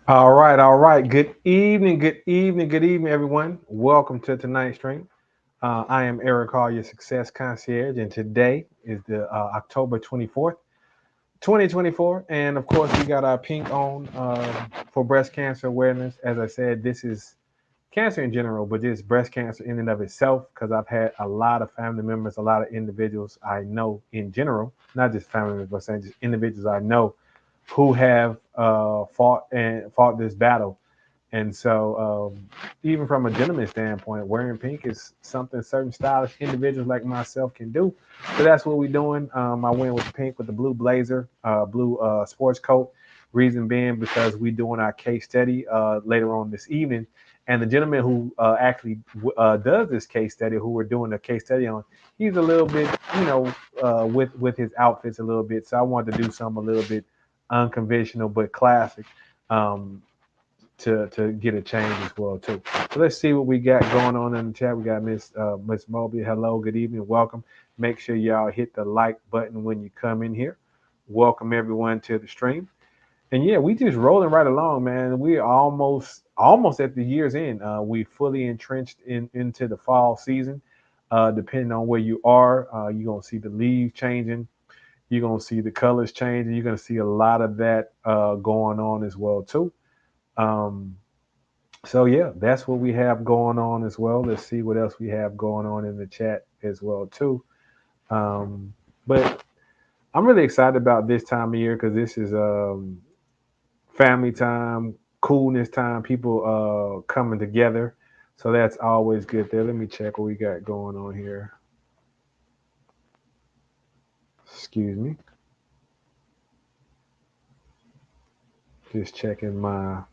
All right, all right. Good evening, good evening, good evening, everyone. Welcome to tonight's stream. I am Eric Hall, your success concierge, and today is the October 24th, 2024. And of course, we got our pink on for breast cancer awareness. As I said, this is cancer in general, but just breast cancer in and of itself, because I've had a lot of family members, a lot of individuals I know in general, not just family members, but saying just individuals I know who have fought this battle. And so, even from a gentleman standpoint, wearing pink is something certain stylish individuals like myself can do. So that's what we're doing. I went with the pink with the blue blazer, blue sports coat. Reason being because we're doing our case study later on this evening. And the gentleman who actually does this case study, who we're doing a case study on, he's a little bit, with his outfits a little bit. So I wanted to do something a little bit unconventional but classic. Um, to get a change as well too. So let's see what we got going on in the chat. We got Miss Mobley. Hello, good evening, welcome. Make sure y'all hit the like button when you come in here. Welcome everyone to the stream. And yeah, we just rolling right along, man. We are almost at the year's end. We fully entrenched into the fall season. Depending on where you are, you're gonna see the leaves changing. You're gonna see the colors changing. You're gonna see a lot of that going on as well too. Um, so yeah, that's what we have going on as well. Let's see what else we have going on in the chat as well too. Um, but I'm really excited about this time of year because this is family time, coolness time, people coming together. So that's always good there. Let me check what we got going on here. Excuse me. Just checking my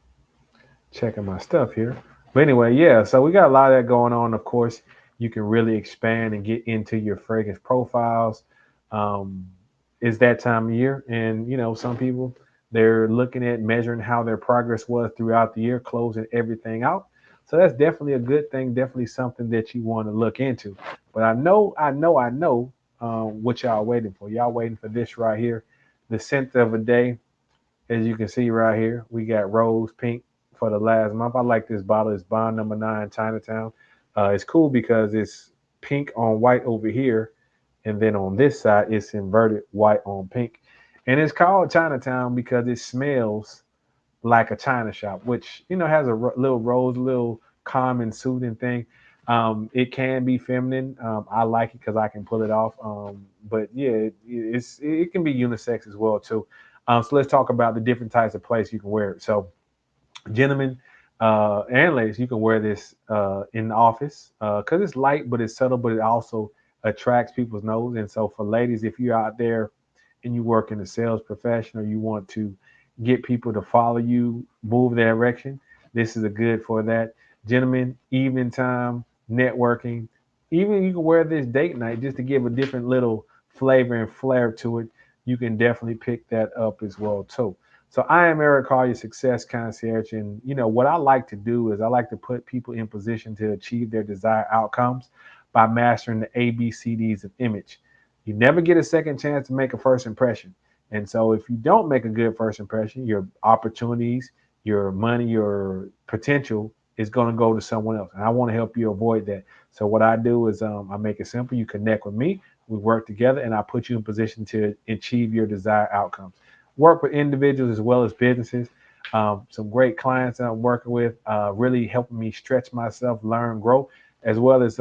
stuff here. But anyway, yeah, so we got a lot of that going on. Of course, you can really expand and get into your fragrance profiles. Um, it's that time of year, and some people they're looking at measuring how their progress was throughout the year, closing everything out. So that's definitely a good thing. Definitely something that you want to look into. But I know what y'all waiting for. Y'all waiting for this right here, the scent of a day. As you can see right here, we got rose pink for the last month. I like this bottle. It's Bond Number 9 Chinatown. It's cool because it's pink on white over here, and then on this side, it's inverted white on pink. And it's called Chinatown because it smells like a China shop, which has a little rose, little calm and soothing thing. It can be feminine. I like it because I can pull it off. But yeah, it can be unisex as well too. So let's talk about the different types of place you can wear it. So gentlemen and ladies, you can wear this in the office because it's light, but it's subtle, but it also attracts people's nose. And so for ladies, if you're out there and you work in the sales profession or you want to get people to follow you, move their direction, this is a good for that. Gentlemen, evening time, networking, even you can wear this date night just to give a different little flavor and flair to it. You can definitely pick that up as well too. So I am Eric Hall, your success concierge, and what I like to do is I like to put people in position to achieve their desired outcomes by mastering the ABCDs of image. You never get a second chance to make a first impression. And so if you don't make a good first impression, your opportunities, your money, your potential is going to go to someone else. And I want to help you avoid that. So what I do is I make it simple. You connect with me, we work together, and I put you in position to achieve your desired outcomes. Work with individuals as well as businesses. Some great clients that I'm working with, really helping me stretch myself, learn, grow, as well as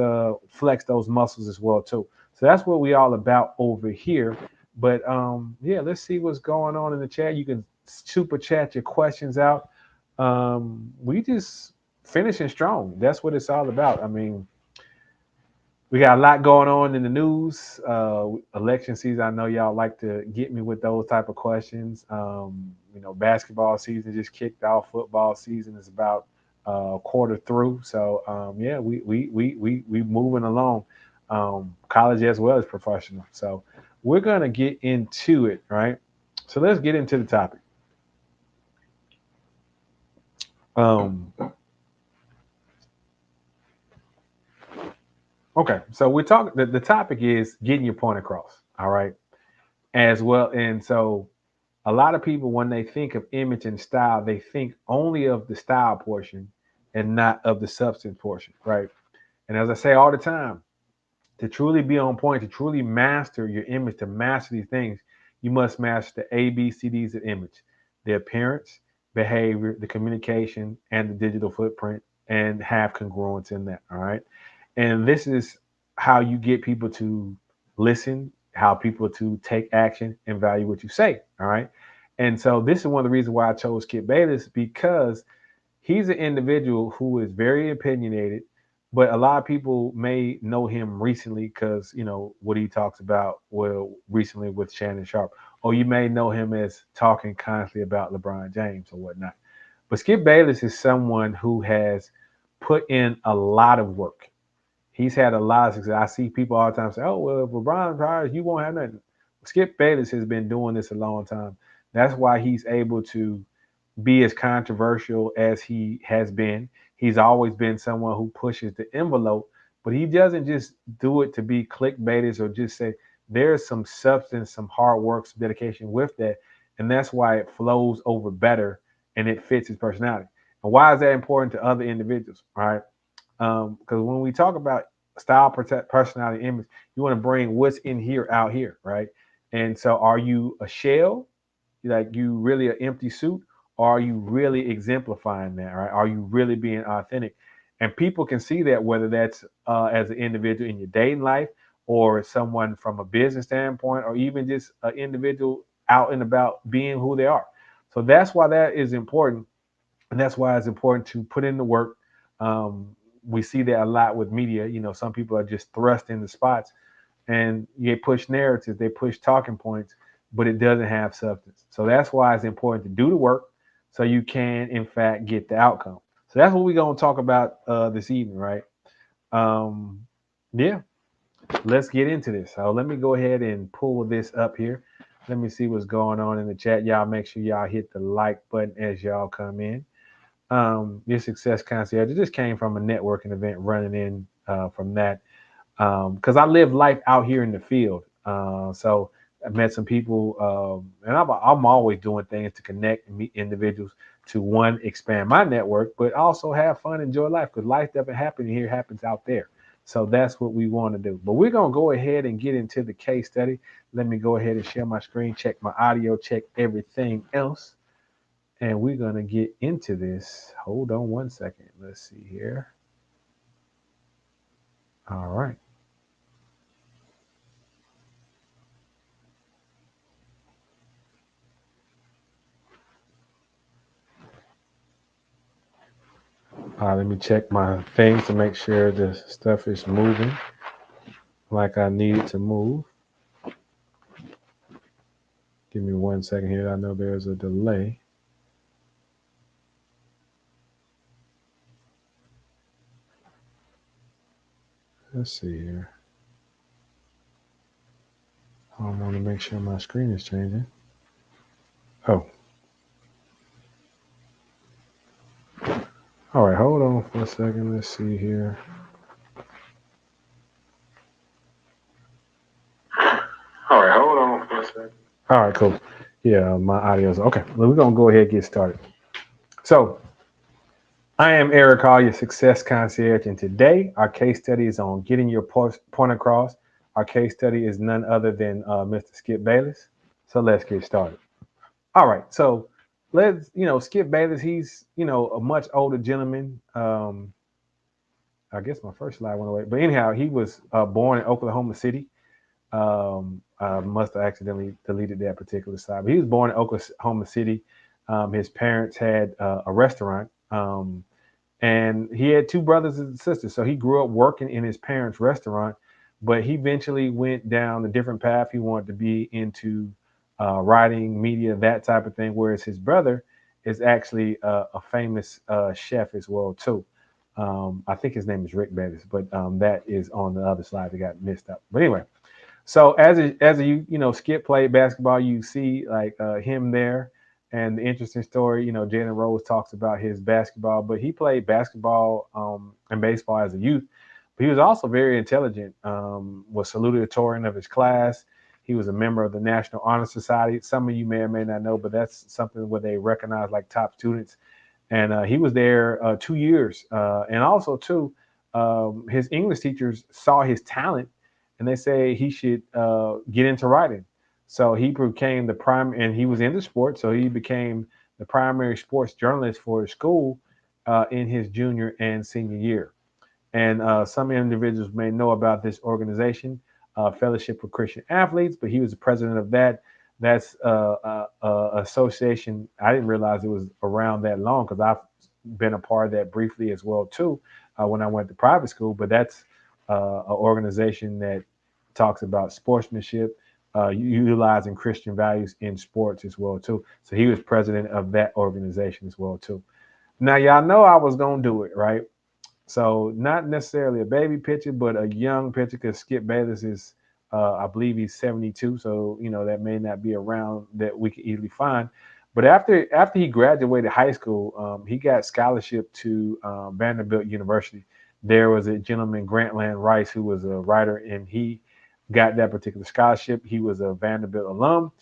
flex those muscles as well too. So that's what we all about over here. But yeah, let's see what's going on in the chat. You can super chat your questions out. We just finishing strong. That's what it's all about. I mean, we got a lot going on in the news. Election season. I know y'all like to get me with those type of questions. Basketball season just kicked off. Football season is about a quarter through. So yeah, we moving along. College as well as professional. So we're gonna get into it, right? So let's get into the topic. Um, okay, so we're talking. The topic is getting your point across. All right, as well, and so A lot of people, when they think of image and style, they think only of the style portion and not of the substance portion, right? And as I say all the time, to truly be on point, to truly master your image, to master these things, you must master the ABCDs of image: the appearance, behavior, the communication, and the digital footprint, and have congruence in that. All right. And this is how you get people to listen, how people to take action and value what you say. All right. And so this is one of the reasons why I chose Skip Bayless, because he's an individual who is very opinionated, but a lot of people may know him recently because, what he talks about, well, recently with Shannon Sharp. Or you may know him as talking constantly about LeBron James or whatnot. But Skip Bayless is someone who has put in a lot of work. He's had a lot of success. I see people all the time say, "Oh, well, if LeBron retires, you won't have nothing." Skip Bayless has been doing this a long time. That's why he's able to be as controversial as he has been. He's always been someone who pushes the envelope, but he doesn't just do it to be clickbaiters or just say, there's some substance, some hard work, some dedication with that. And that's why it flows over better and it fits his personality. And why is that important to other individuals? All right. Because when we talk about style, personality, image, you want to bring what's in here out here, right? And so, are you a shell, like you really an empty suit, or are you really exemplifying that, right? Are you really being authentic? And people can see that, whether that's as an individual in your dating life, or someone from a business standpoint, or even just an individual out and about being who they are. So that's why that is important, and that's why it's important to put in the work. We see that a lot with media. Some people are just thrust in the spots, and they push narratives, they push talking points, but it doesn't have substance. So that's why it's important to do the work so you can, in fact, get the outcome. So that's what we're going to talk about this evening, right? Um, yeah, let's get into this. So let me go ahead and pull this up here. Let me see what's going on in the chat. Y'all make sure y'all hit the like button as y'all come in. Your success concierge, it just came from a networking event running in from that, because I live life out here in the field. So I met some people, and I'm always doing things to connect and meet individuals to, one, expand my network, but also have fun, enjoy life, because life doesn't happen here, it happens out there. So that's what we want to do. But we're going to go ahead and get into the case study. Let me go ahead and share my screen, check my audio, check everything else. And we're going to get into this. Hold on one second. Let's see here. All right. Let me check my things to make sure the stuff is moving like I need it to move. Give me one second here. I know there's a delay. Let's see here. I want to make sure my screen is changing. Oh. All right, hold on for a second. Let's see here. All right, hold on for a second. All right, cool. Yeah, my audio's okay. Well, we're gonna go ahead and get started. So, I am Eric Hall, your success concierge, and today our case study is on getting your point across. Our case study is none other than Mr. Skip Bayless. So let's get started. All right, so Skip Bayless. He's a much older gentleman. I guess my first slide went away, but anyhow, he was born in Oklahoma City. I must have accidentally deleted that particular slide, but he was born in Oklahoma City. His parents had a restaurant. And he had two brothers and sisters. So he grew up working in his parents' restaurant, but he eventually went down a different path. He wanted to be into writing, media, that type of thing. Whereas his brother is actually a famous chef as well too. I think his name is Rick Bayless, but that is on the other slide that got missed up. But anyway, so Skip played basketball. You see like him there. And the interesting story, Jalen Rose talks about his basketball, but he played basketball and baseball as a youth. But he was also very intelligent, was salutatorian of his class. He was a member of the National Honor Society. Some of you may or may not know, but that's something where they recognize like top students. And he was there 2 years. And also, too, his English teachers saw his talent, and they say he should get into writing. So he became the prime, and he was into sports, so he became the primary sports journalist for his school in his junior and senior year. And some individuals may know about this organization, Fellowship for Christian Athletes, but he was the president of that. That's association. I didn't realize it was around that long because I've been a part of that briefly as well too when I went to private school. But that's an organization that talks about sportsmanship, utilizing Christian values in sports as well too. So he was president of that organization as well too. Now y'all know I was gonna do it, right? So not necessarily a baby pitcher, but a young pitcher because Skip Bayless is, I believe he's 72. So that may not be around that we can easily find. But after he graduated high school, he got scholarship to Vanderbilt University. There was a gentleman, Grantland Rice, who was a writer, and he got that particular scholarship. He was a Vanderbilt alum.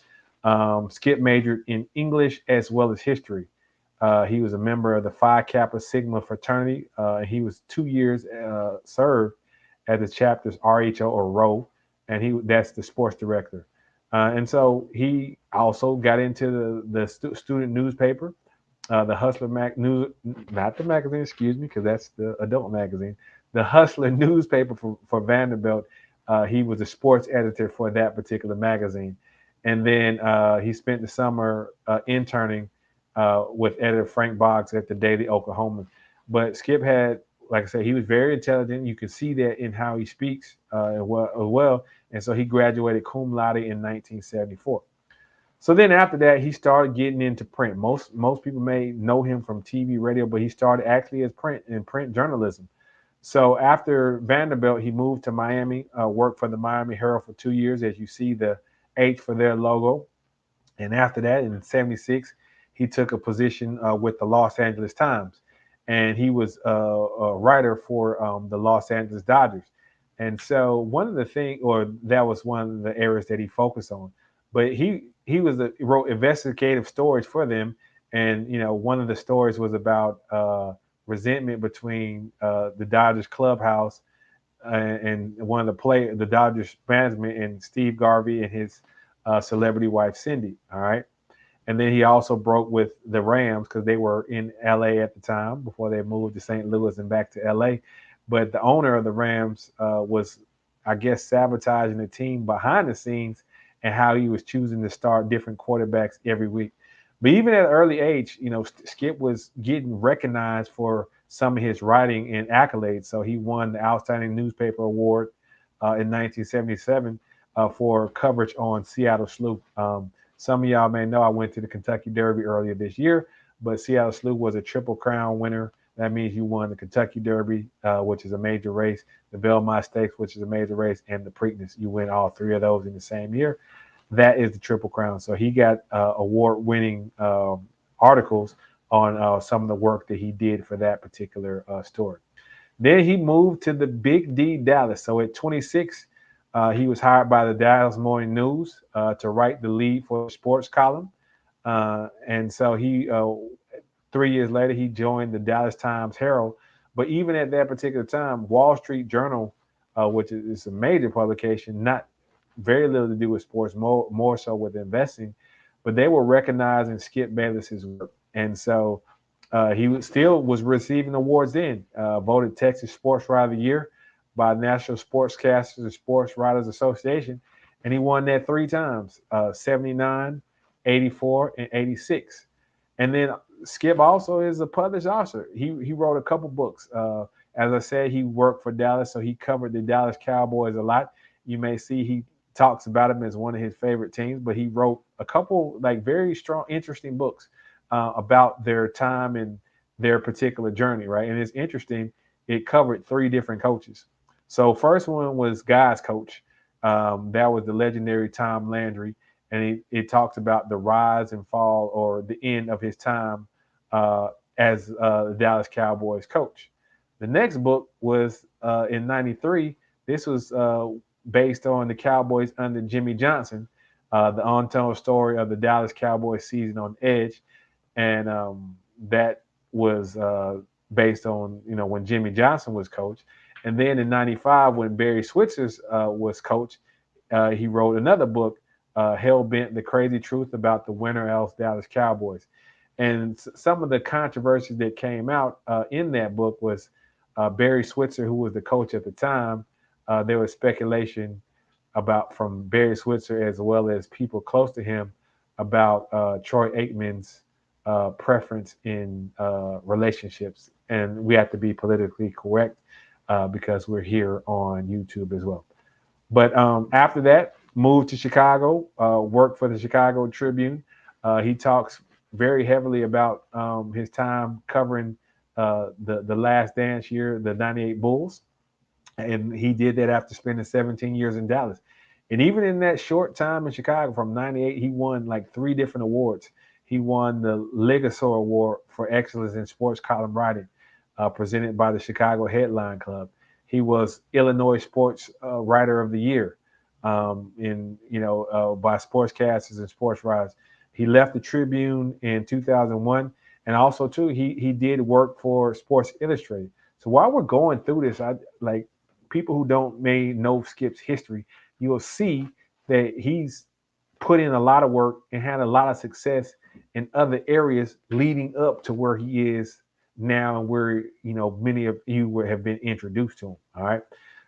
Skip majored in English as well as history. He was a member of the Phi Kappa Sigma fraternity. He was 2 years served as the chapter's RHO or RO, and that's the sports director. And so he also got into the student newspaper, the Hustler News, not the magazine, excuse me, because that's the adult magazine. The Hustler newspaper for Vanderbilt. He was a sports editor for that particular magazine. And then he spent the summer interning with editor Frank Boggs at the Daily Oklahoman. But Skip had, like I said, he was very intelligent. You can see that in how he speaks well. And so he graduated cum laude in 1974. So then after that, he started getting into print. Most people may know him from TV, radio, but he started actually as print journalism. So after Vanderbilt, he moved to Miami, worked for the Miami Herald for 2 years, as you see the H for their logo. And after that, in '76, he took a position with the Los Angeles Times, and he was a writer for the Los Angeles Dodgers. And so one of the things, or that was one of the areas that he focused on. But he wrote investigative stories for them, and one of the stories was about resentment between the Dodgers clubhouse and one of the Dodgers management, and Steve Garvey and his celebrity wife Cindy. All right. And then he also broke with the Rams because they were in LA at the time before they moved to St. Louis and back to LA. But the owner of the Rams was, I guess, sabotaging the team behind the scenes and how he was choosing to start different quarterbacks every week. But even at an early age, Skip was getting recognized for some of his writing and accolades. So he won the Outstanding Newspaper Award in 1977 for coverage on Seattle Sleuth. Some of y'all may know I went to the Kentucky Derby earlier this year, but Seattle Sleuth was a Triple Crown winner. That means you won the Kentucky Derby, which is a major race, the Belmont Stakes, which is a major race, and the Preakness. You win all three of those in the same year. That is the Triple Crown. So he got award-winning articles on some of the work that he did for that particular story. Then he moved to the Big D, Dallas. So at 26, he was hired by the Dallas Morning News to write the lead for the sports column. And so 3 years later, he joined the Dallas Times Herald. But even at that particular time, Wall Street Journal, which is a major publication, not very little to do with sports, more so with investing, but they were recognizing Skip Bayless's work. And so he was receiving awards then, voted Texas Sports Writer of the Year by National Sportscasters and Sports Writers Association. And he won that 3 times, 79, 84, and 86. And then Skip also is a published author. He wrote a couple books. As I said, he worked for Dallas, so he covered the Dallas Cowboys a lot. You may see he talks about them as one of his favorite teams, but he wrote a couple like very strong, interesting books about their time and their particular journey, right? And it's interesting. It covered 3 different coaches. So first one was Guy's coach. That was the legendary Tom Landry, and it talks about the rise and fall or the end of his time as the Dallas Cowboys coach. The next book was in '93. This was based on the Cowboys under Jimmy Johnson, the untold story of the Dallas Cowboys season on edge, and that was based on when Jimmy Johnson was coach, and then in '95 when Barry Switzer was coach, he wrote another book, Hell Bent: The Crazy Truth About the Winter Else Dallas Cowboys. And some of the controversies that came out in that book was Barry Switzer, who was the coach at the time. There was speculation about from Barry Switzer as well as people close to him about Troy Aikman's preference in relationships. And we have to be politically correct because we're here on YouTube as well. But after that, moved to Chicago, worked for the Chicago Tribune. He talks very heavily about his time covering the Last Dance year, the '98 Bulls, and he did that after spending 17 years in Dallas. And even in that short time in Chicago from '98, he won like 3 different awards. He won the Ligasaur Award for excellence in sports column writing, presented by the Chicago Headline Club. He was Illinois Sports Writer of the Year, by sportscasters and sports writers. He left the Tribune in 2001, and also too he did work for Sports Illustrated. So while we're going through this, I like people who don't may know Skip's history, you'll see that he's put in a lot of work and had a lot of success in other areas leading up to where he is now and where many of you have been introduced to him. All right.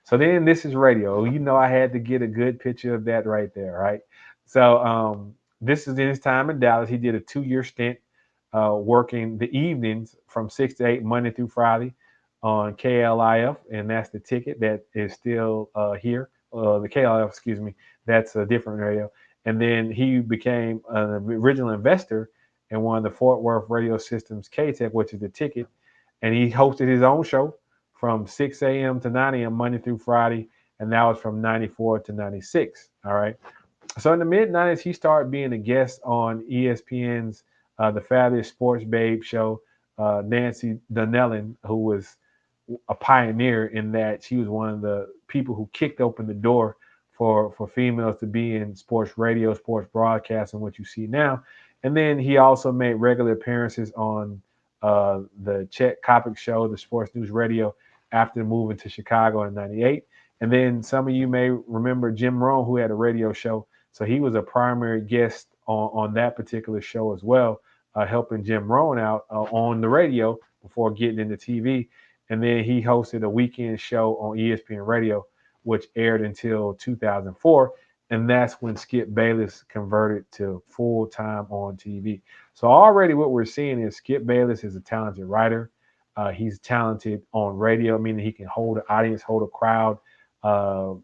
So then this is radio. I had to get a good picture of that right there, right? So this is in his time in Dallas. He did a 2-year stint working the evenings from 6 to 8 Monday through Friday on KLIF, and that's the ticket that is still here. The KLIF, excuse me, that's a different radio. And then he became an original investor in one of the Fort Worth radio systems, KTEC, which is the ticket. And he hosted his own show from 6 a.m. to 9 a.m. Monday through Friday, and that was from '94 to '96. All right. So in the mid '90s, he started being a guest on ESPN's The Fabulous Sports Babe show. Nancy Donnellan, who was a pioneer in that she was one of the people who kicked open the door for females to be in sports radio, sports broadcast, and what you see now. And then he also made regular appearances on the Chet Kopic show, the Sports News Radio, after moving to Chicago in '98. And then some of you may remember Jim Rome, who had a radio show. So he was a primary guest on that particular show as well, helping Jim Rohn out on the radio before getting into TV. And then he hosted a weekend show on ESPN Radio, which aired until 2004. And that's when Skip Bayless converted to full time on TV. So already what we're seeing is Skip Bayless is a talented writer. He's talented on radio, meaning he can hold an audience, hold a crowd, uh,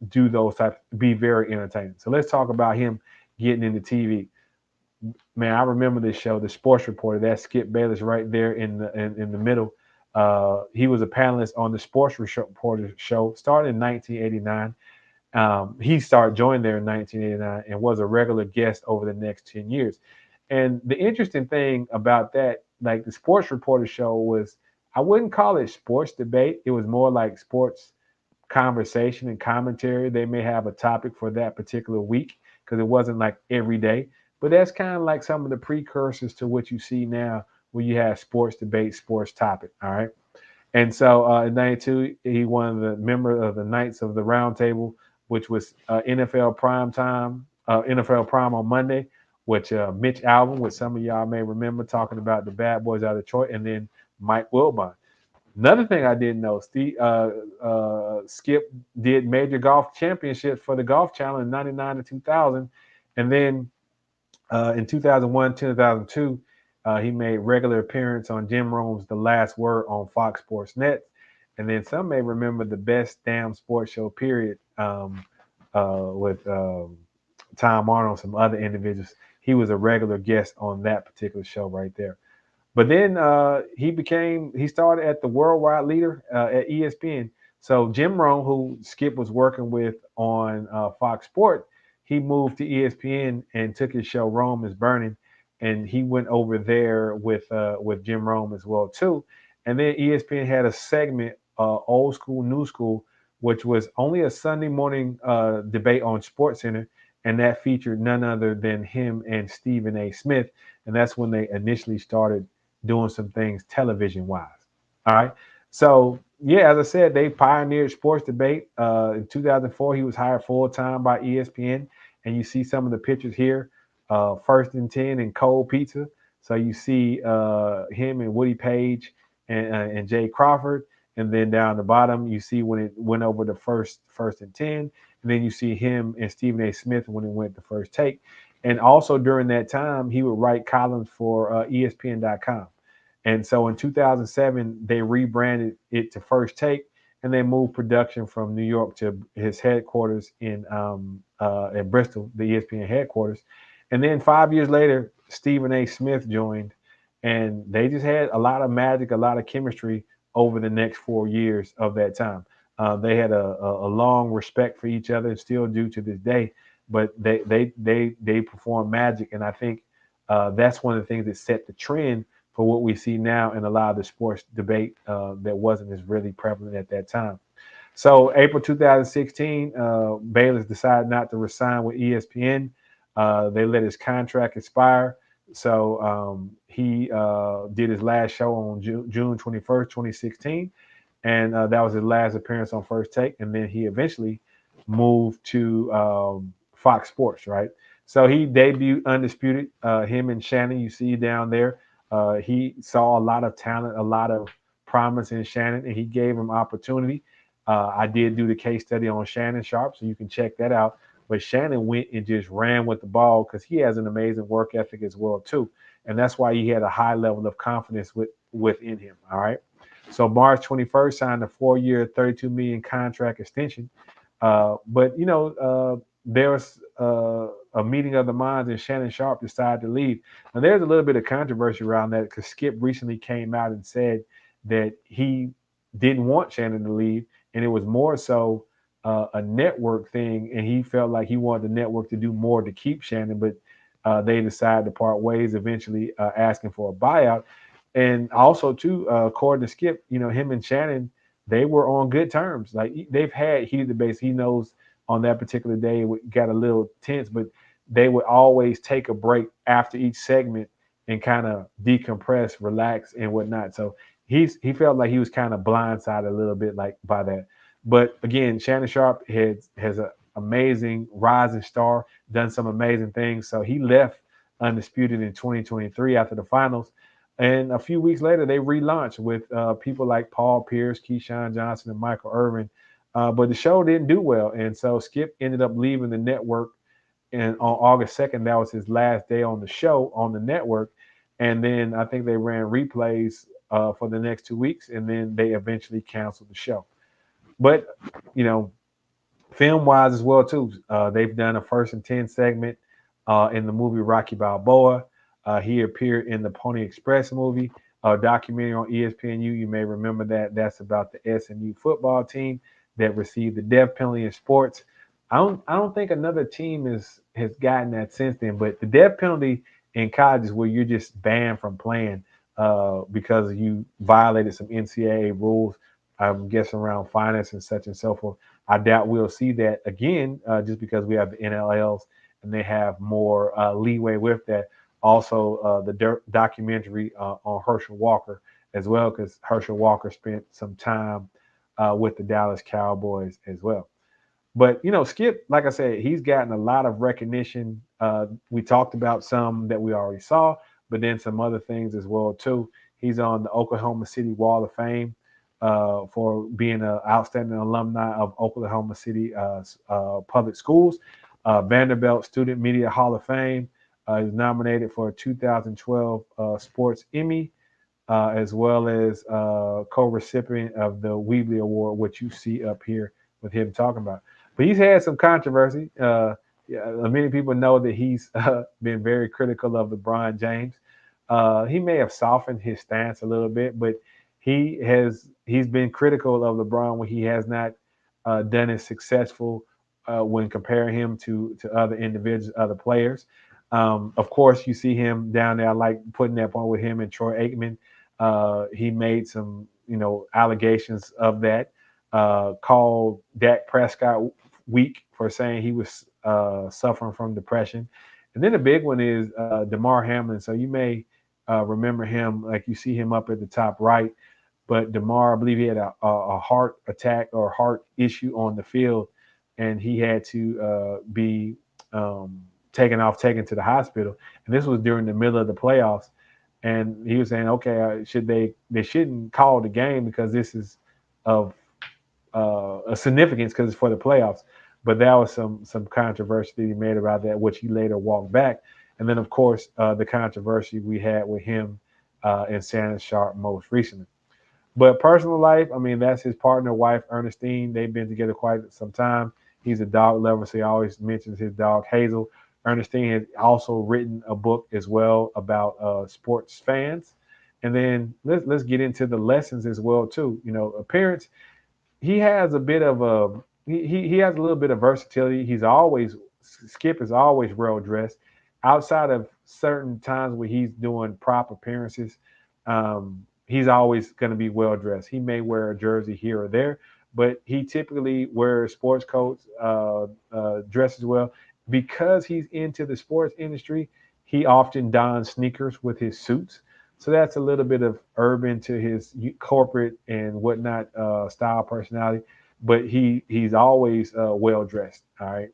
do those types, be very entertaining. So let's talk about him getting into TV. Man, I remember this show, The Sports Reporter. That's Skip Bayless right there in the middle. He was a panelist on the Sports Reporter show, started in 1989. He started joining there in 1989 and was a regular guest over the next 10 years. And the interesting thing about that, like the Sports Reporter show was, I wouldn't call it sports debate. It was more like sports conversation and commentary. They may have a topic for that particular week because it wasn't like every day. But that's kind of like some of the precursors to what you see now where you have sports debate, sports topic. All right. And so in '92, he won the member of the Knights of the Round Table, which was NFL Prime Time, NFL Prime on Monday, which Mitch Albom, which some of y'all may remember talking about the Bad Boys out of Detroit, and then Mike Wilbon. Another thing I didn't know, Skip did major golf championships for the Golf Channel in '99 to 2000. And then in 2001, 2002, he made regular appearance on Jim Rome's The Last Word on Fox Sports Net. And then some may remember the Best Damn Sports Show, period, with Tom Arnold and some other individuals. He was a regular guest on that particular show right there. But then he started at the worldwide leader at ESPN. So Jim Rome, who Skip was working with on Fox Sport, he moved to ESPN and took his show Rome is Burning, and he went over there with Jim Rome as well too. And then ESPN had a segment, old school, new school, which was only a Sunday morning debate on SportsCenter, and that featured none other than him and Stephen A. Smith, and that's when they initially started doing some things television wise. All right, so yeah, as I said, they pioneered sports debate. In 2004, he was hired full time by ESPN, and you see some of the pictures here. First and 10 and cold pizza. So you see him and Woody Page and Jay Crawford, and then down the bottom you see when it went over the first and 10, and then you see him and Stephen A. Smith when it went to first take. And also during that time, he would write columns for ESPN.com. And so in 2007, they rebranded it to First Take, and they moved production from New York to his headquarters in Bristol, the ESPN headquarters. And then 5 years later, Stephen A. Smith joined, and they just had a lot of magic, a lot of chemistry over the next 4 years of that time. They had a long respect for each other, and still do to this day. But they performed magic, and I think that's one of the things that set the trend for what we see now in a lot of the sports debate that wasn't as really prevalent at that time. So April 2016, Bayless decided not to resign with ESPN. They let his contract expire. So he did his last show on June 21st, 2016. And that was his last appearance on First Take. And then he eventually moved to Fox Sports, right? So he debuted Undisputed, him and Shannon, you see down there. He saw a lot of talent, a lot of promise in Shannon, and he gave him opportunity. I did do the case study on Shannon Sharp, so you can check that out. But Shannon went and just ran with the ball because he has an amazing work ethic as well too, and that's why he had a high level of confidence within him. All right. So March 21st signed a 4-year, 32 million contract extension. But there was a meeting of the minds, and Shannon Sharp decided to leave. Now there's a little bit of controversy around that because Skip recently came out and said that he didn't want Shannon to leave, and it was more so a network thing, and he felt like he wanted the network to do more to keep Shannon, but they decided to part ways, eventually asking for a buyout. And also, too, according to Skip, him and Shannon, they were on good terms. Like they've had heated debates. He knows on that particular day it got a little tense, but they would always take a break after each segment and kind of decompress, relax, and whatnot. So he felt like he was kind of blindsided a little bit like by that. But again, Shannon Sharp has an amazing rising star, done some amazing things. So he left Undisputed in 2023 after the finals. And a few weeks later, they relaunched with people like Paul Pierce, Keyshawn Johnson, and Michael Irvin. But the show didn't do well. And so Skip ended up leaving the network. And on August 2nd, that was his last day on the show on the network. And then I think they ran replays for the next 2 weeks. And then they eventually canceled the show. But, you know, film wise as well too. They've done a first and 10 segment in the movie Rocky Balboa. He appeared in the Pony Express movie, a documentary on ESPNU. You may remember that. That's about the SMU football team that received the death penalty in sports. I don't think another team has gotten that since then. But the death penalty in college is where you're just banned from playing because you violated some NCAA rules. I'm guessing around finance and such and so forth. I doubt we'll see that again, just because we have the NLLs and they have more leeway with that. Also, the documentary on Herschel Walker as well, because Herschel Walker spent some time with the Dallas Cowboys as well. But Skip, like I said, he's gotten a lot of recognition. We talked about some that we already saw, but then some other things as well too. He's on the Oklahoma City Wall of Fame for being an outstanding alumni of Oklahoma City public schools. Vanderbilt Student Media Hall of Fame. Is nominated for a 2012 Sports Emmy, as well as co-recipient of the Weebly Award, which you see up here with him talking about. But he's had some controversy. Yeah, many people know that he's been very critical of LeBron James. He may have softened his stance a little bit, but he's been critical of LeBron when he has not done as successful when comparing him to other individuals, other players. Of course, you see him down there. I like putting that point with him and Troy Aikman. He made some, allegations of that. called Dak Prescott weak for saying he was suffering from depression. And then the big one is Damar Hamlin. So you may remember him, like you see him up at the top right. But Damar, I believe he had a heart attack or heart issue on the field, and he had to be um, taken to the hospital. And this was during the middle of the playoffs. And he was saying, okay, they shouldn't call the game because this is of a significance because it's for the playoffs. But that was some controversy that he made about that, which he later walked back. And then, of course, the controversy we had with him and Shannon Sharp most recently. But personal life, I mean, that's his partner, wife, Ernestine. They've been together quite some time. He's a dog lover, so he always mentions his dog, Hazel. Ernestine has also written a book as well about sports fans. And then let's get into the lessons as well too. You know, appearance, he has a bit of a he has a little bit of versatility. He's always Skip is always well dressed, outside of certain times where he's doing prop appearances. He's always going to be well dressed. He may wear a jersey here or there, but he typically wears sports coats, dresses well because he's into the sports industry. He often dons sneakers with his suits. So that's a little bit of urban to his corporate and whatnot style personality, but he's always well dressed. All right,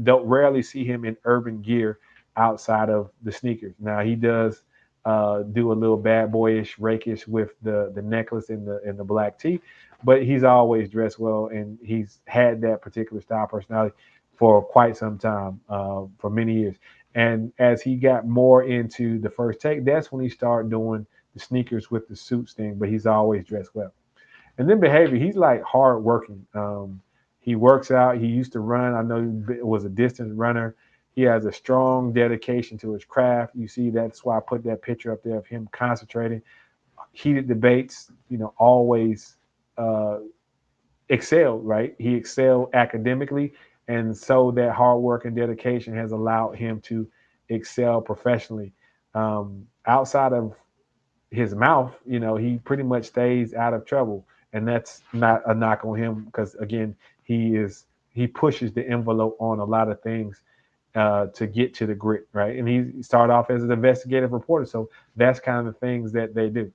don't rarely see him in urban gear outside of the sneakers. Now he does do a little bad boyish, rakish with the necklace and the black tee, but he's always dressed well and he's had that particular style personality for quite some time, for many years. And as he got more into the first take, that's when he started doing the sneakers with the suits thing. But he's always dressed well. And then behavior, he's like hard working. He works out. He used to run. I know he was a distance runner. He has a strong dedication to his craft. You see, that's why I put that picture up there of him concentrating. Heated debates, you know, always uh, excelled, right? He excelled academically, and so that hard work and dedication has allowed him to excel professionally. Outside of his mouth, you know, he pretty much stays out of trouble, and that's not a knock on him because again, he pushes the envelope on a lot of things to get to the grit, right? And he started off as an investigative reporter, so that's kind of the things that they do.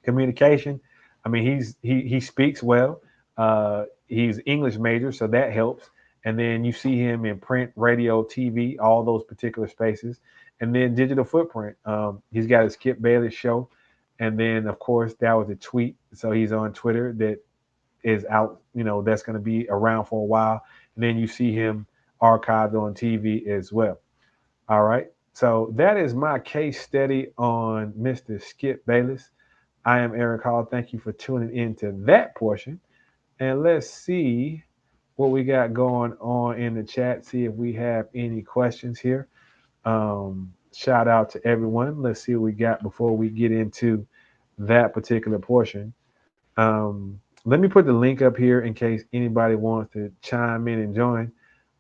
Communication. I mean, he speaks well. He's English major, so that helps. And then you see him in print, radio, TV, all those particular spaces, and then digital footprint. He's got a Skip Bayless show, and then of course that was a tweet. So he's on Twitter that is out. You know, that's going to be around for a while. And then you see him archived on TV as well. All right. So that is my case study on Mr. Skip Bayless. I am Eric Hall. Thank you for tuning in to that portion. And let's see what we got going on in the chat. See if we have any questions here. Shout out to everyone. Let's see what we got before we get into that particular portion. Let me put the link up here in case anybody wants to chime in and join.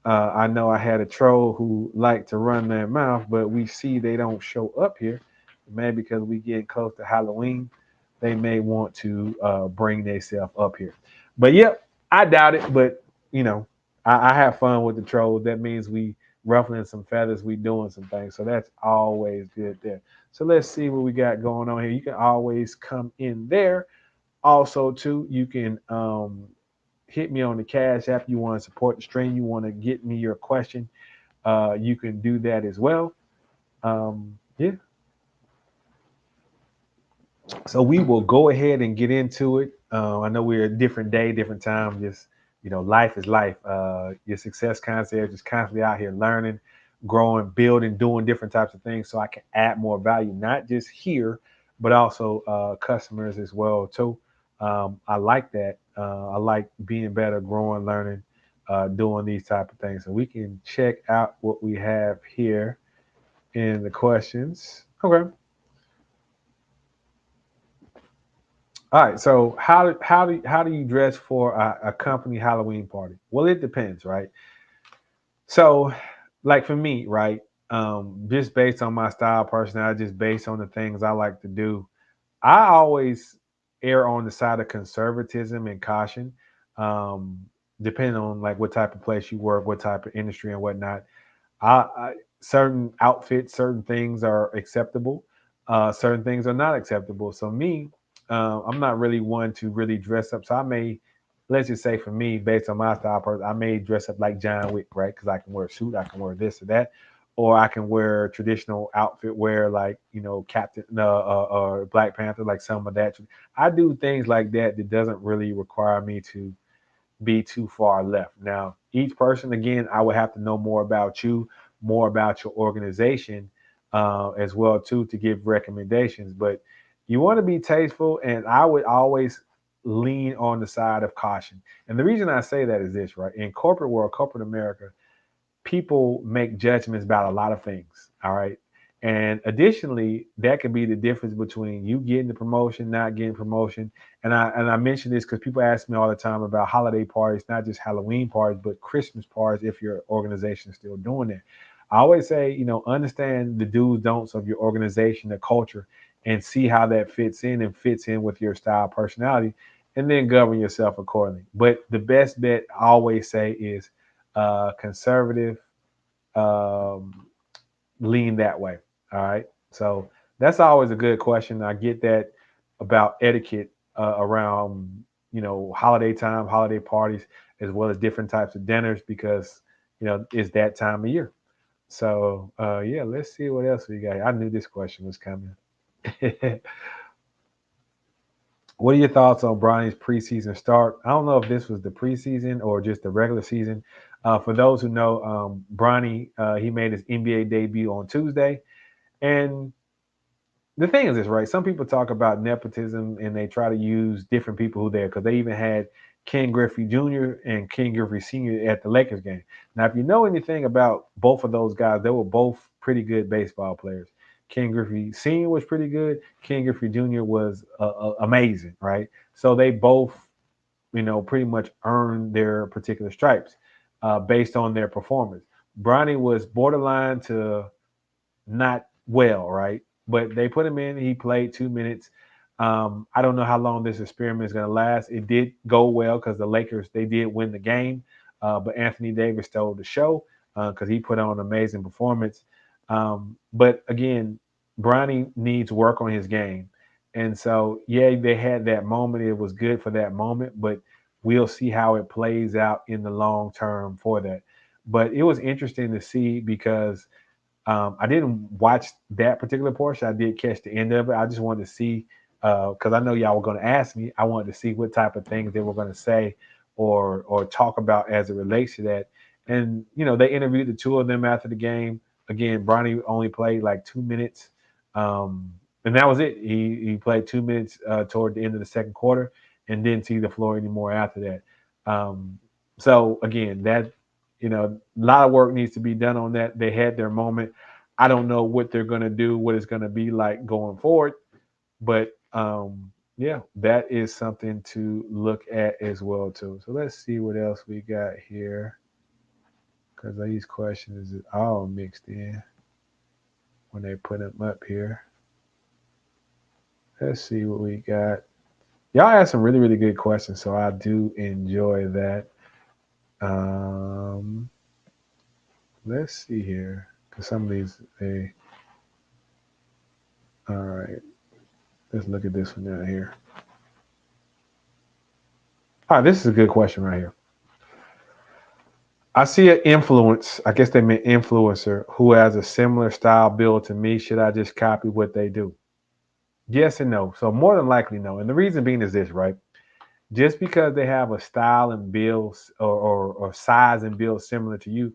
I know I had a troll who liked to run their mouth, but we see they don't show up here. Maybe because we get close to Halloween, they may want to bring themselves up here. But yep, I doubt it. But you know, I have fun with the trolls. That means we ruffling some feathers, we doing some things. So that's always good there. So let's see what we got going on here. You can always come in there. Also, too, you can hit me on the Cash App. You want to support the stream, you want to get me your question, you can do that as well. Yeah. So we will go ahead and get into it. I know we're a different day, different time. Just life is life. Your success concierge is constantly out here learning, growing, building, doing different types of things, so I can add more value, not just here, but also customers as well too. I like that. I like being better, growing, learning, doing these type of things. So we can check out what we have here in the questions. Okay. All right. So how do you dress for a company Halloween party? Well, it depends, right? So, like for me, right? Just based on my style, personality, just based on the things I like to do, I always err on the side of conservatism and caution. um, depending on like what type of place you work, what type of industry and whatnot. I certain outfits, certain things are acceptable, certain things are not acceptable. So me, I'm not really one to really dress up. So I may, let's just say for me, based on my style, I may dress up like John Wick, right? Because I can wear a suit, I can wear this or that, or I can wear traditional outfit wear like Captain or Black Panther, like some of that. I do things like that that doesn't really require me to be too far left. Now, each person, again, I would have to know more about you, more about your organization as well too to give recommendations. But you want to be tasteful, and I would always lean on the side of caution. And the reason I say that is this, right? In corporate world, corporate America, people make judgments about a lot of things. All right. And additionally, that could be the difference between you getting the promotion, not getting promotion. And I mention this because people ask me all the time about holiday parties, not just Halloween parties, but Christmas parties if your organization is still doing that. I always say, understand the do's, don'ts of your organization, the culture, and see how that fits in and fits in with your style, personality, and then govern yourself accordingly. But the best bet I always say is conservative, um, lean that way. All right. So that's always a good question. I get that about etiquette around, holiday time, holiday parties, as well as different types of dinners because, it's that time of year. So, yeah, let's see what else we got. I knew this question was coming. What are your thoughts on Bronny's preseason start? I don't know if this was the preseason or just the regular season. For those who know, Bronny, he made his NBA debut on Tuesday. And the thing is this, right? Some people talk about nepotism and they try to use different people who there because they even had Ken Griffey Jr. and Ken Griffey Sr. at the Lakers game. Now, if you know anything about both of those guys, they were both pretty good baseball players. Ken Griffey Sr. was pretty good. Ken Griffey Jr. was amazing, right? So they both, pretty much earned their particular stripes based on their performance. Bronny was borderline to not well, right? But they put him in. He played 2 minutes. I don't know how long this experiment is going to last. It did go well because the Lakers they did win the game, but Anthony Davis stole the show because he put on an amazing performance. But again, Bronny needs work on his game, and so yeah, they had that moment. It was good for that moment, but we'll see how it plays out in the long term for that. But it was interesting to see because I didn't watch that particular portion. I did catch the end of it. I just wanted to see because I know y'all were going to ask me. I wanted to see what type of things they were going to say or talk about as it relates to that. And they interviewed the two of them after the game. Again, Bronny only played like 2 minutes, and that was it. He played 2 minutes toward the end of the second quarter and didn't see the floor anymore after that. So again, that a lot of work needs to be done on that. They had their moment. I don't know what they're going to do, what it's going to be like going forward, but yeah, that is something to look at as well too. So let's see what else we got here because these questions is all mixed in when they put them up here. Let's see what we got. Y'all asked some really, really good questions, so I do enjoy that. Um, let's see here because some of these they. All right, let's look at this one down here. All right, this is a good question right here. I see an influence, I guess they meant influencer, who has a similar style build to me. Should I just copy what they do? Yes and no. So more than likely no. And the reason being is this, right? Just because they have a style and build or size and build similar to you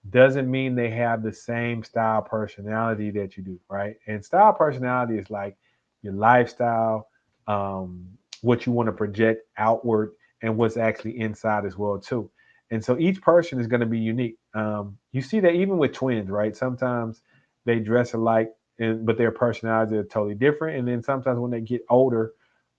doesn't mean they have the same style personality that you do, right? And style personality is like your lifestyle, what you want to project outward, and what's actually inside as well too. And so each person is going to be unique. You see that even with twins, right? Sometimes they dress alike, but their personalities are totally different. And then sometimes when they get older,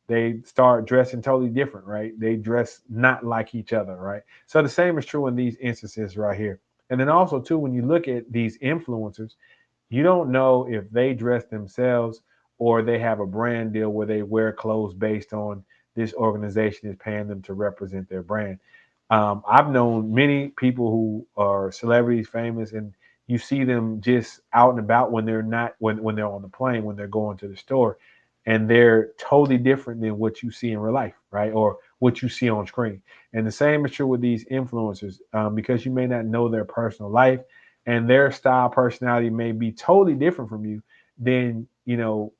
they start dressing totally different, right? They dress not like each other, right? So the same is true in these instances right here. And then also too, when you look at these influencers, you don't know if they dress themselves or they have a brand deal where they wear clothes based on this organization is paying them to represent their brand. I've known many people who are celebrities, famous, and you see them just out and about when they're not when they're on the plane, when they're going to the store, and they're totally different than what you see in real life, right? Or what you see on screen. And the same is true with these influencers, because you may not know their personal life, and their style, personality may be totally different from you. Then you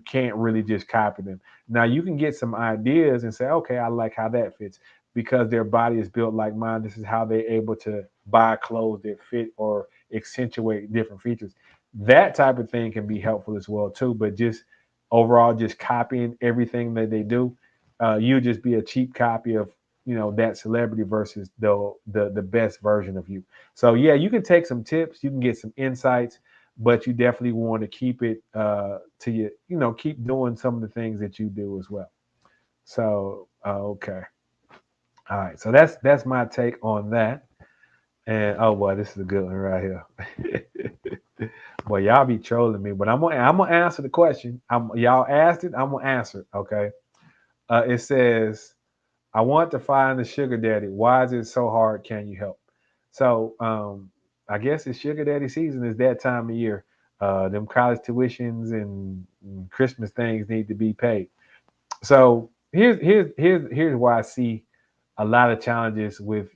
can't really just copy them. Now you can get some ideas and say, okay, I like how that fits because their body is built like mine. This is how they're able to buy clothes that fit or accentuate different features. That type of thing can be helpful as well too. But just overall, just copying everything that they do, you just be a cheap copy of that celebrity versus the best version of you. So yeah, you can take some tips, you can get some insights, but you definitely want to keep it to keep doing some of the things that you do as well. So okay. All right, so that's my take on that. And oh boy, this is a good one right here. Boy, y'all be trolling me, but I'm gonna answer the question. Y'all asked it, I'm gonna answer it. Okay. It says, I want to find the sugar daddy. Why is it so hard? Can you help? So I guess it's sugar daddy season. Is that time of year. Them college tuitions and Christmas things need to be paid. So here's why I see a lot of challenges with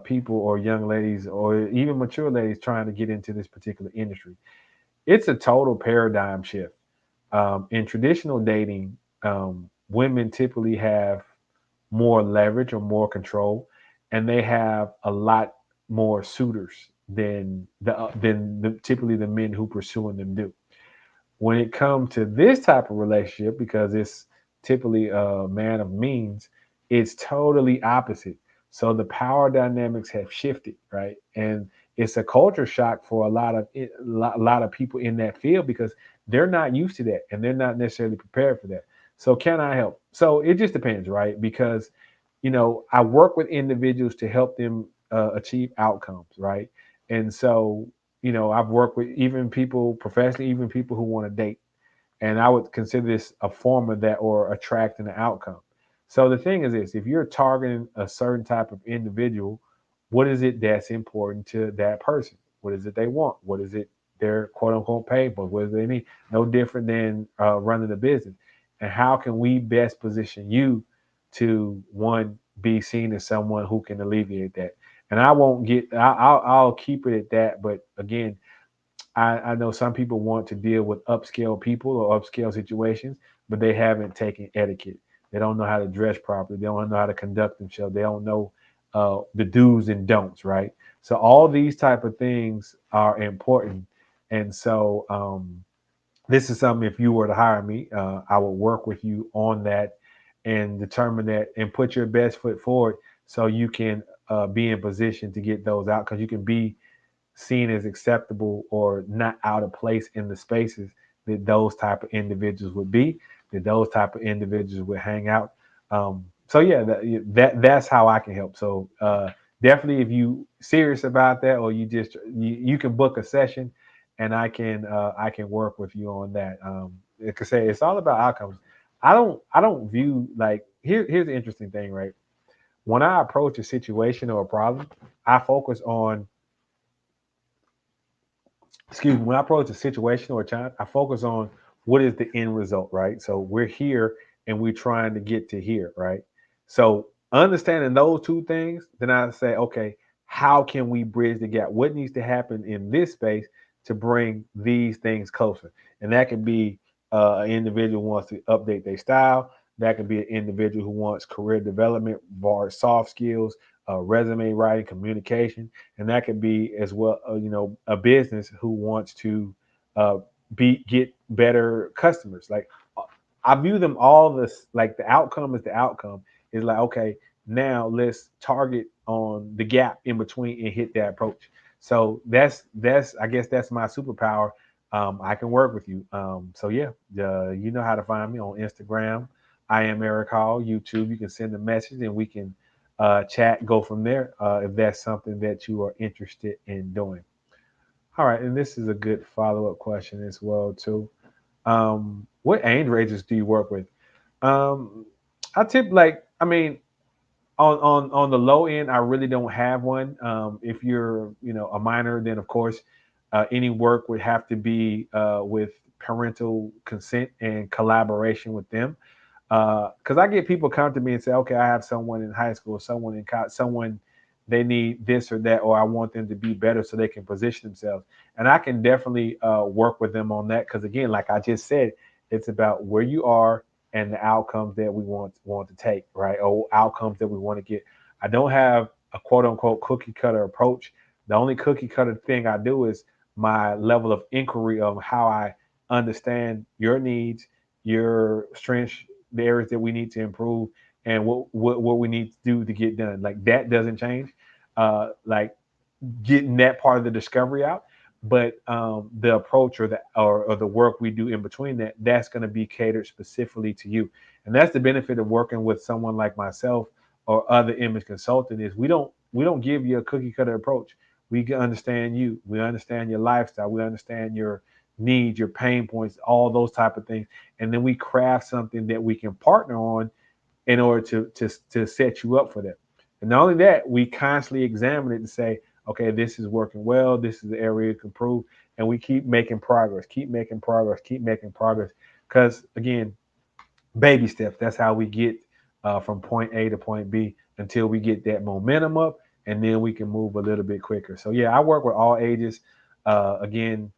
people or young ladies or even mature ladies trying to get into this particular industry. It's a total paradigm shift. In traditional dating, women typically have more leverage or more control, and they have a lot more suitors than typically the men who pursuing them do. When it comes to this type of relationship, because it's typically a man of means, it's totally opposite. So the power dynamics have shifted, right? And it's a culture shock for a lot of people in that field because they're not used to that and they're not necessarily prepared for that. So can I help? So it just depends, right? Because I work with individuals to help them achieve outcomes, right? And so I've worked with even people professionally, even people who want to date. And I would consider this a form of that or attracting an outcome. So the thing is this, if you're targeting a certain type of individual, what is it that's important to that person? What is it they want? What is it they're quote unquote paid for? What do they need? No different than running a business. And how can we best position you to one be seen as someone who can alleviate that? And I won't get. I'll keep it at that. But again, I know some people want to deal with upscale people or upscale situations, but they haven't taken etiquette. They don't know how to dress properly. They don't know how to conduct themselves. They don't know the do's and don'ts, right? So all these type of things are important. And so this is something, if you were to hire me, I would work with you on that and determine that and put your best foot forward so you can be in position to get those out because you can be seen as acceptable or not out of place in the spaces that those type of individuals would be, that those type of individuals would hang out. So yeah, that's how I can help. So definitely, if you serious about that, or you can book a session, and I can work with you on that. Like I say, it's all about outcomes. I don't view like here's the interesting thing, right? When I approach a situation or a problem, I focus on when I approach a situation or a challenge, I focus on what is the end result, right? So we're here and we're trying to get to here, right? So understanding those two things, then I say, okay, how can we bridge the gap? What needs to happen in this space to bring these things closer? And that can be an individual who wants to update their style. That can be an individual who wants career development, bar soft skills, resume writing, communication, and that could be as well, a business who wants to uh, get better customers. Like I view them all this like the outcome is the outcome. Is like okay, now let's target on the gap in between and hit that approach. So that's I guess that's my superpower. I can work with you. So yeah, you know how to find me on Instagram. I am Eric Hall. YouTube, you can send a message and we can chat, go from there if that's something that you are interested in doing. All right, and this is a good follow up question as well too. What age ranges do you work with? Um, I tip like I mean on the low end, I really don't have one. If you're a minor, then of course any work would have to be with parental consent and collaboration with them. Because I get people come to me and say, okay, I have someone in high school, someone in college, someone they need this or that, or I want them to be better so they can position themselves. And I can definitely work with them on that. Because again, like I just said, it's about where you are and the outcomes that we want to take, right? Or outcomes that we want to get. I don't have a quote unquote cookie cutter approach. The only cookie cutter thing I do is my level of inquiry of how I understand your needs, your strengths, the areas that we need to improve, and what we need to do to get done. Like that doesn't change. Like getting that part of the discovery out, but the approach or the work we do in between that's going to be catered specifically to you, and that's the benefit of working with someone like myself or other image consultant is we don't give you a cookie cutter approach. We can understand you. We understand your lifestyle. We understand your needs, your pain points, all those type of things, and then we craft something that we can partner on in order to set you up for that. And not only that, we constantly examine it to say, okay, this is working well, this is the area to improve, and we keep making progress, keep making progress, keep making progress. Because again, baby steps. That's how we get from point A to point B until we get that momentum up, and then we can move a little bit quicker. So yeah, I work with all ages. Again,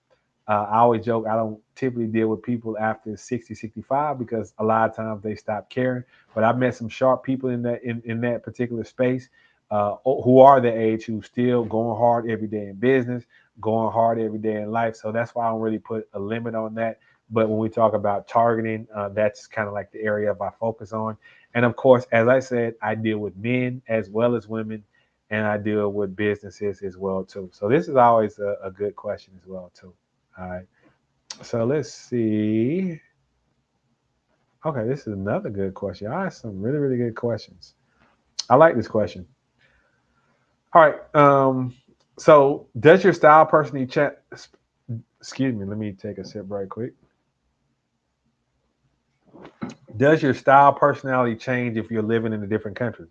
I always joke I don't typically deal with people after 60, 65 because a lot of times they stop caring. But I've met some sharp people in that particular space who are the age who still going hard every day in business, going hard every day in life. So that's why I don't really put a limit on that. But when we talk about targeting, that's kind of like the area of I focus on. And of course, as I said, I deal with men as well as women, and I deal with businesses as well too. So this is always a good question as well too. All right. So let's see. Okay, this is another good question. I have some really, really good questions. I like this question. All right. So does your style personally change? Excuse me. Let me take a sip right quick. Does your style personality change if you're living in a different country?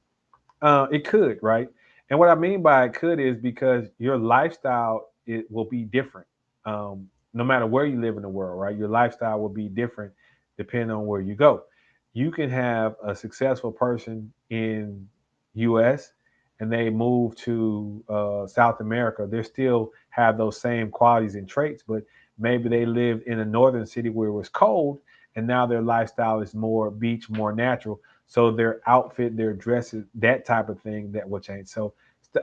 It could, right? And what I mean by it could is because your lifestyle it will be different, no matter where you live in the world, right? Your lifestyle will be different depending on where you go. You can have a successful person in U.S. and they move to South America. They still have those same qualities and traits, but maybe they lived in a northern city where it was cold, and now their lifestyle is more beach, more natural, so their outfit, their dresses, that type of thing that will change. So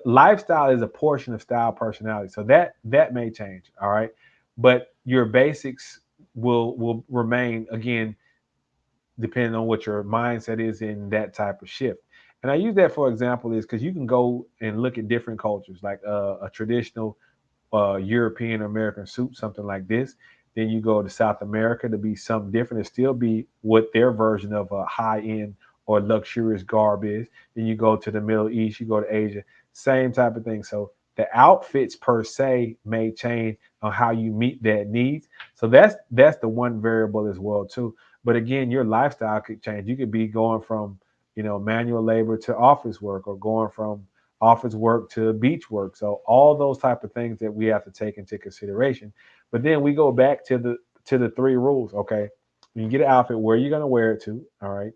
lifestyle is a portion of style personality. So that may change. All right. But your basics will remain again, depending on what your mindset is in that type of shift. And I use that for example is because you can go and look at different cultures, like a traditional European or American suit, something like this. Then you go to South America to be something different and still be what their version of a high end or luxurious garb is. Then you go to the Middle East, you go to Asia, same type of thing. So the outfits per se may change on how you meet that needs. So that's the one variable as well too. But again, your lifestyle could change. You could be going from manual labor to office work, or going from office work to beach work. So all those type of things that we have to take into consideration. But then we go back to the three rules. Okay, when you get an outfit, where are you going to wear it to? All right,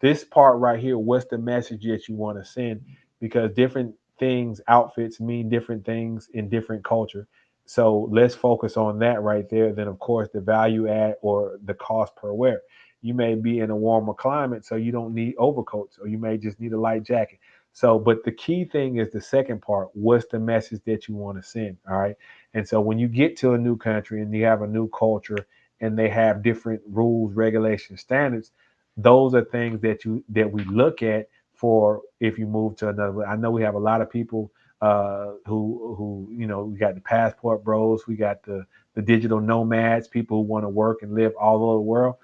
this part right here, what's the message that you want to send? Because different things, outfits mean different things in different culture. So let's focus on that right there. Then, of course, the value add or the cost per wear. You may be in a warmer climate, so you don't need overcoats, or you may just need a light jacket. So, but the key thing is the second part. What's the message that you want to send? All right. And so when you get to a new country and you have a new culture and they have different rules, regulations, standards, those are things that we look at for if you move to another. I know we have a lot of people who we got the passport bros, we got the digital nomads, people who want to work and live all over the world.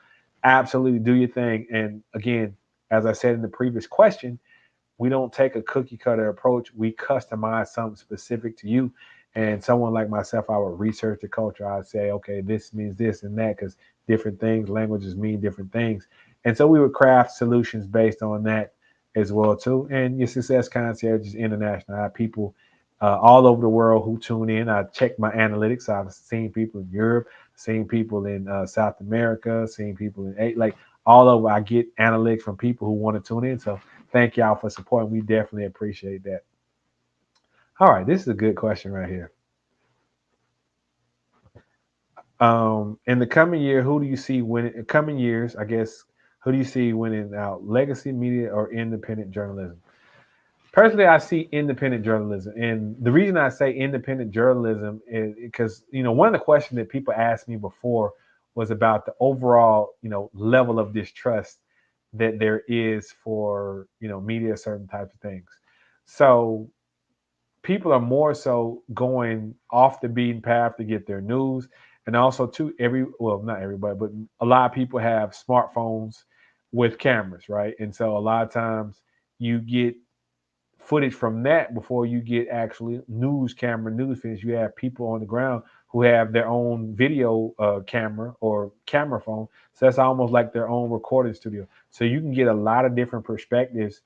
Absolutely, do your thing. And again, as I said in the previous question, we don't take a cookie cutter approach. We customize something specific to you. And someone like myself, I would research the culture. I'd say, okay, this means this and that, because different things, languages mean different things. And so we would craft solutions based on that as well too. And your success concierge is international. I have people all over the world who tune in. I check my analytics. I've seen people in Europe, seen people in South America, seen people in like all over. I get analytics from people who want to tune in. So thank y'all for supporting. We definitely appreciate that. All right, this is a good question right here. In the coming year, who do you see winning? In coming years, I guess, who do you see winning out? Legacy media or independent journalism? Personally, I see independent journalism, and the reason I say independent journalism is because one of the questions that people asked me before was about the overall level of distrust that there is for media, certain types of things. So people are more so going off the beaten path to get their news, and also too not everybody, but a lot of people have smartphones with cameras, right? And so a lot of times you get footage from that before you get actually news footage. You have people on the ground who have their own video camera or camera phone, so that's almost like their own recording studio, so you can get a lot of different perspectives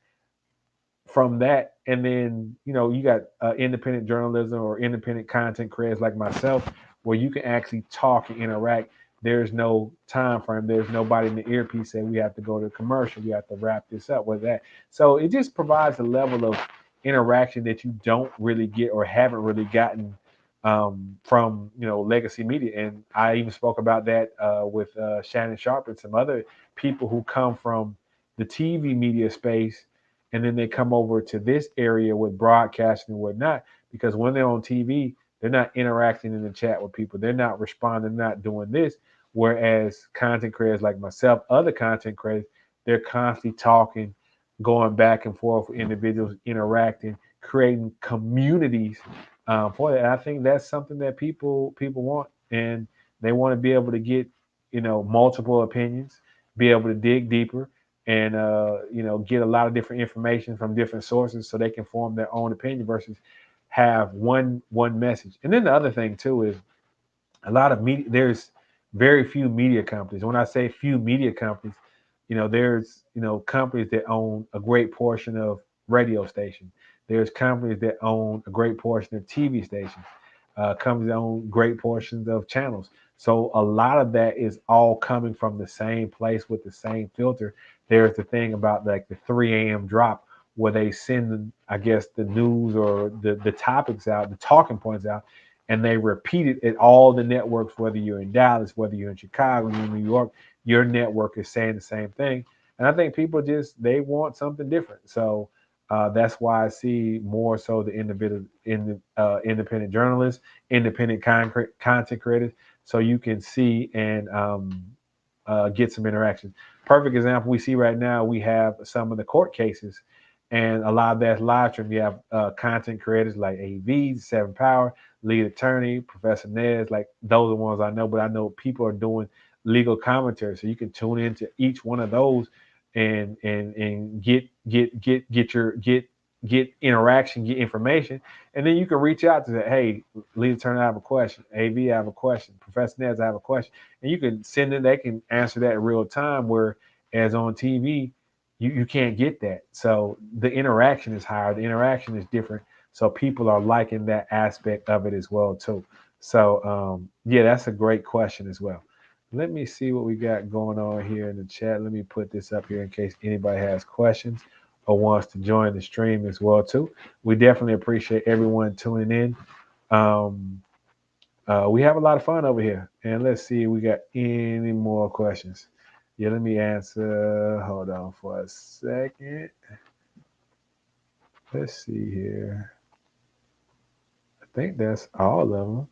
from that. And then you got independent journalism or independent content creators like myself, where you can actually talk and interact. There's no time frame. There's nobody in the earpiece saying we have to go to commercial, we have to wrap this up with that. So it just provides a level of interaction that you don't really get or haven't really gotten from legacy media. And I even spoke about that with Shannon Sharp and some other people who come from the TV media space, and then they come over to this area with broadcasting and whatnot. Because when they're on TV, they're not interacting in the chat with people. They're not responding, not doing this. Whereas content creators like myself, other content creators, they're constantly talking, going back and forth with individuals, interacting, creating communities for that. And I think that's something that people want, and they want to be able to get multiple opinions, be able to dig deeper, and get a lot of different information from different sources so they can form their own opinion versus have one message. And then the other thing too is a lot of media. There's very few media companies. When I say few media companies, there's companies that own a great portion of radio stations. There's companies that own a great portion of TV stations. Companies that own great portions of channels. So a lot of that is all coming from the same place with the same filter. There's the thing about like the 3 a.m. drop where they send, I guess, the news or the topics out, the talking points out, and they repeat it at all the networks, whether you're in Dallas, whether you're in Chicago, you're in New York, your network is saying the same thing. And I think people they want something different. So that's why I see more so the independent journalists, independent content creators, so you can see and get some interaction. Perfect example we see right now, we have some of the court cases, and a lot of that's live stream. You have content creators like AV, Seven Power, lead attorney, Professor Nez, like those are the ones I know, but I know people are doing legal commentary. So you can tune into each one of those and get interaction, get information, and then you can reach out to say, hey, lead attorney, I have a question. AV, I have a question. Professor Nez, I have a question. And you can send it, they can answer that in real time, where as on TV, you can't get that. So the interaction is higher, the interaction is different. So people are liking that aspect of it as well too. So yeah, that's a great question as well. Let me see what we got going on here in the chat. Let me put this up here in case anybody has questions or wants to join the stream as well too. We definitely appreciate everyone tuning in. Um, we have a lot of fun over here, and let's see if we got any more questions. Yeah, let me answer. Hold on for a second. Let's see here. I think that's all of them.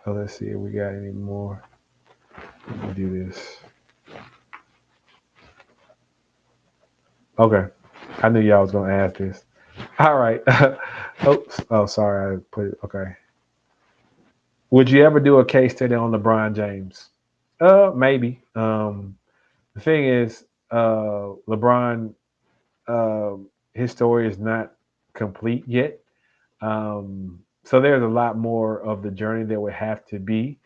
So let's see if we got any more. Let me do this. Okay. I knew y'all was gonna ask this. All right. Oops. Oh, sorry. I put it. Okay. Would you ever do a case study on LeBron James? Maybe. The thing is, LeBron, uh, his story is not complete yet. So there's a lot more of the journey that would have to be.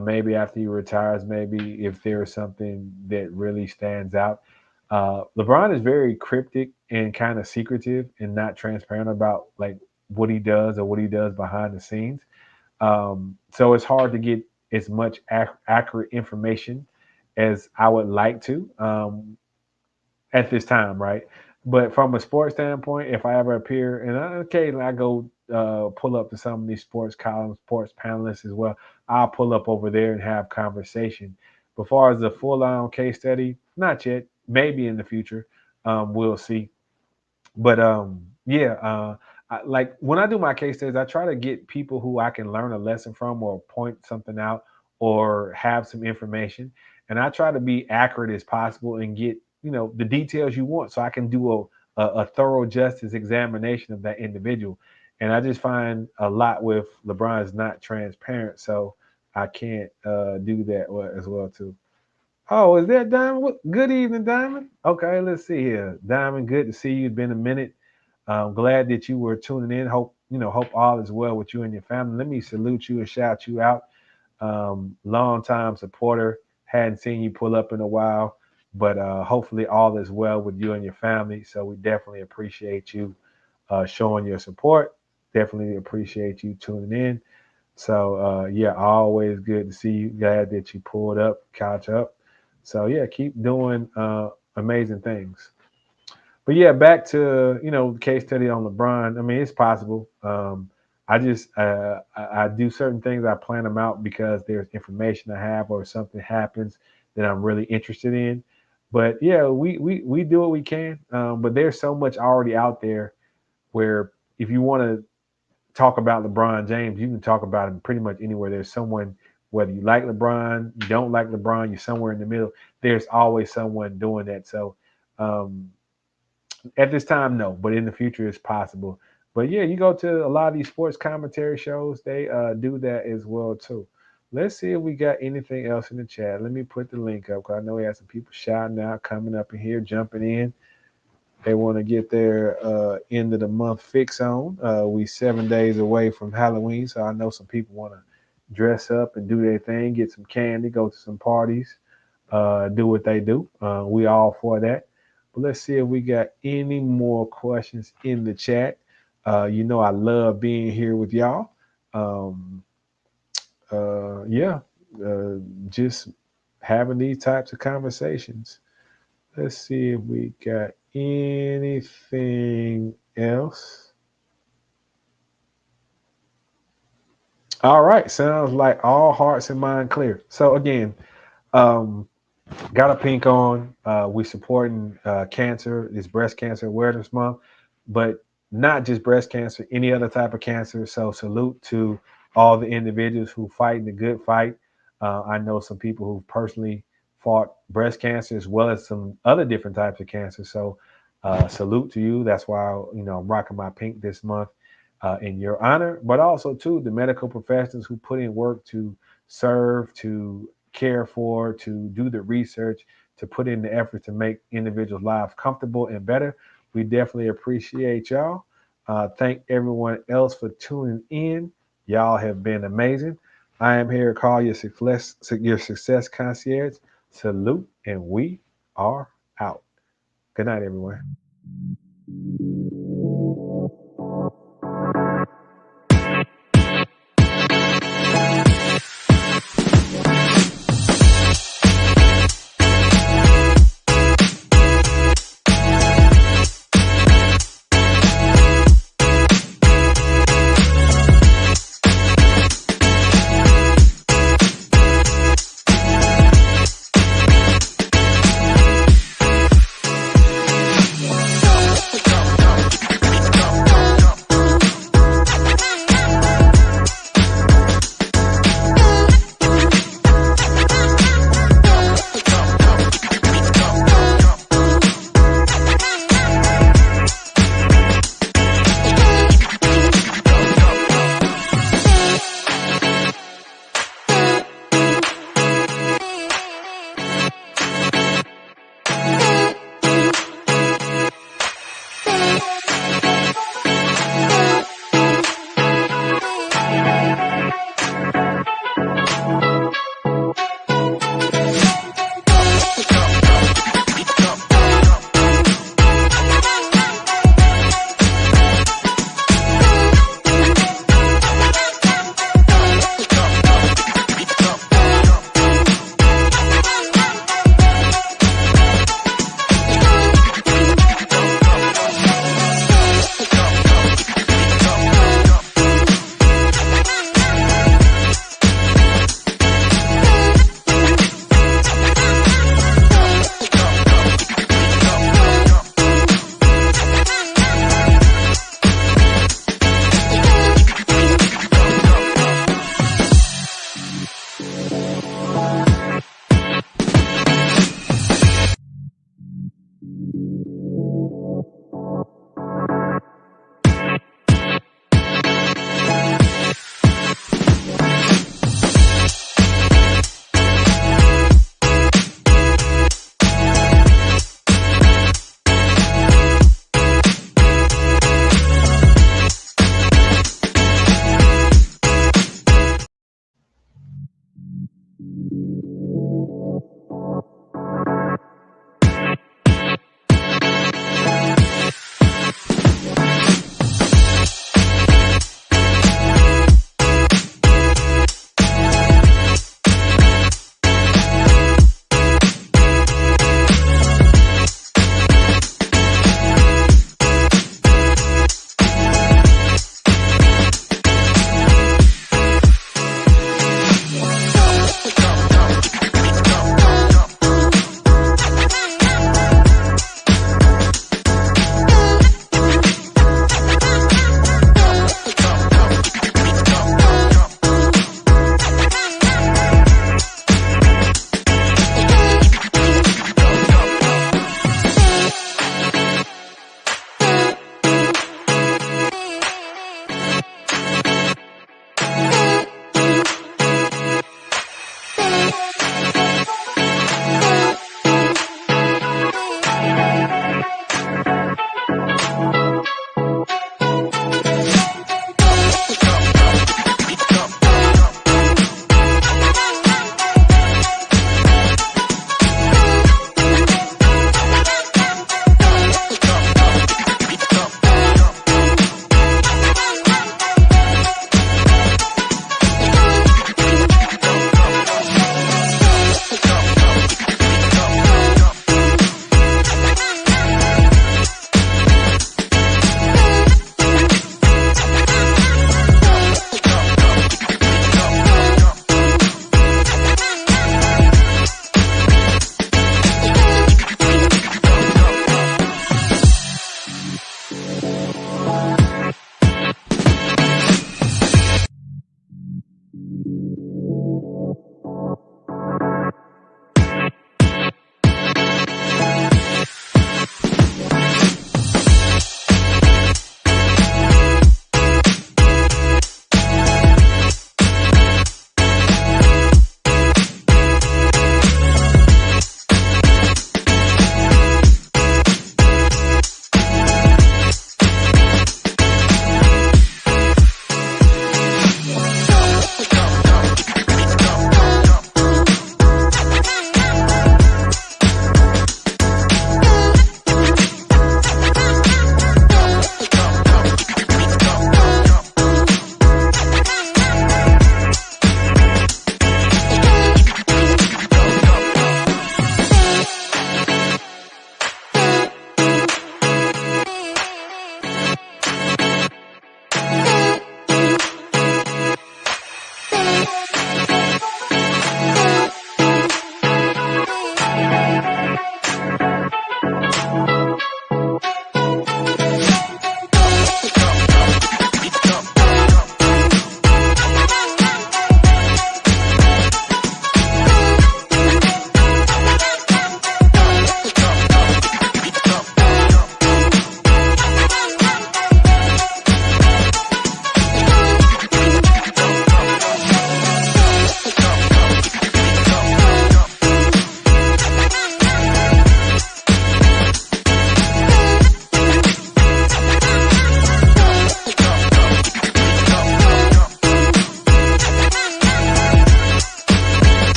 Maybe after he retires, maybe if there is something that really stands out. LeBron is very cryptic and kind of secretive and not transparent about like what he does or what he does behind the scenes. So it's hard to get as much accurate information as I would like to. At this time, right? But from a sports standpoint, if I ever appear, and occasionally I go pull up to some of these sports columns, sports panelists as well, I'll pull up over there and have conversation. But far as a full on case study, not yet. Maybe in the future, we'll see. But yeah, like when I do my case studies, I try to get people who I can learn a lesson from or point something out or have some information, and I try to be accurate as possible and get the details you want, so I can do a thorough justice examination of that individual. And I just find a lot with LeBron is not transparent, so I can't do that as well too. Oh, is that Diamond? Good evening, Diamond. Okay, let's see here. Diamond, good to see you. It's been a minute. I'm glad that you were tuning in. Hope all is well with you and your family. Let me salute you and shout you out. Long time supporter. Hadn't seen you pull up in a while, but hopefully all is well with you and your family. So we definitely appreciate you showing your support. Definitely appreciate you tuning in. So yeah, always good to see you. Glad that you pulled up, couch up. So yeah, keep doing amazing things. But yeah, back to the case study on LeBron. I mean, it's possible. I just I do certain things. I plan them out because there's information I have or something happens that I'm really interested in. But yeah, we do what we can. But there's so much already out there where if you want to talk about LeBron James, you can talk about him pretty much anywhere. There's someone, whether you like LeBron, you don't like LeBron, you're somewhere in the middle. There's always someone doing that. So um, at this time, no, but in the future, it's possible. But yeah, you go to a lot of these sports commentary shows, they do that as well too. Let's see if we got anything else in the chat. Let me put the link up because I know we have some people shouting out, coming up in here, jumping in. They want to get their end of the month fix on. We 7 days away from Halloween, so I know some people want to dress up and do their thing, get some candy, go to some parties, do what they do. We all for that. But let's see if we got any more questions in the chat. I love being here with y'all. Um, yeah, uh, just having these types of conversations. Let's see if we got anything else. All right, sounds like all hearts and mind clear. So again, um, got a pink on. We supporting cancer. It's Breast Cancer Awareness Month, but not just breast cancer, any other type of cancer. So salute to all the individuals who fighting the good fight. I know some people who personally fought breast cancer as well as some other different types of cancer. So salute to you. That's why I'm rocking my pink this month in your honor, but also too the medical professionals who put in work to serve, to care for, to do the research, to put in the effort to make individuals' lives comfortable and better. We definitely appreciate y'all. Thank everyone else for tuning in. Y'all have been amazing. I am here to call your success concierge. Salute, and we are out. Good night, everyone.